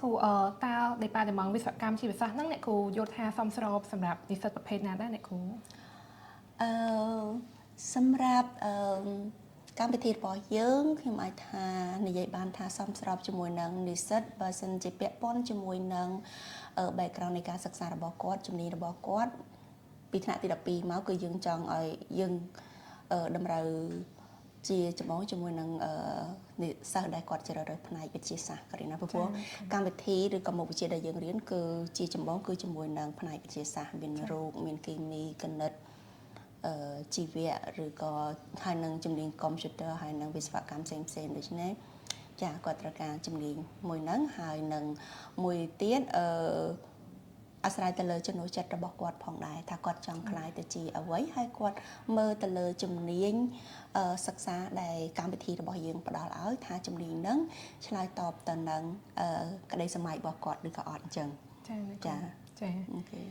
គ្រូតើ department វិស្វកម្មជីវសាស្ត្រហ្នឹងអ្នកគ្រូយល់ថាសមស្របសម្រាប់និស្សិតប្រភេទណាដែរអ្នកគ្រូអឺសម្រាប់កម្មវិធីរបស់យើងខ្ញុំអាចថានិយាយបានថាសមស្របជាមួយនឹងនិស្សិតបើសិនជាពាក់ព័ន្ធជាមួយនឹង background នៃការសិក្សារបស់គាត់ជំនាញរបស់គាត់ពីថ្នាក់ទី12មកគឺយើងចង់ឲ្យយើងតម្រូវជាចម្បងជាមួយនឹងនិស្សិតដែលគាត់ជ្រើសរើសផ្នែកវិទ្យាសាស្ត្រក៏ណាព្រោះកម្មវិធីឬក៏មុខវិជ្ជាដែលយើងរៀនគឺជាចម្បងគឺជាមួយនឹងផ្នែកវិទ្យាសាស្ត្រមានរូបមានគីមីគណិតជីវៈឬក៏ហើយនឹងជំនាញកុំព្យូទ័រហើយនឹងវិស្វកម្មផ្សេងៗដូច្នេះចាគាត់ត្រូវការជំនាញមួយហ្នឹងហើយនឹងមួយទៀតអាស្រ័យទៅលើចំណូលចិត្តរបស់គាត់ផងដែរថាគាត់ចង់ខ្លាយទៅជាអ្វីហើយគាត់មើលទៅលើជំនាញសិក្សាដែលកម្មវិធីរបស់យើងផ្ដល់ឲ្យថាជំនាញហ្នឹងឆ្លើយតបទៅនឹងក្តីសម័យរបស់គាត់ឬក៏អត់អញ្ចឹងចាចាអូខេ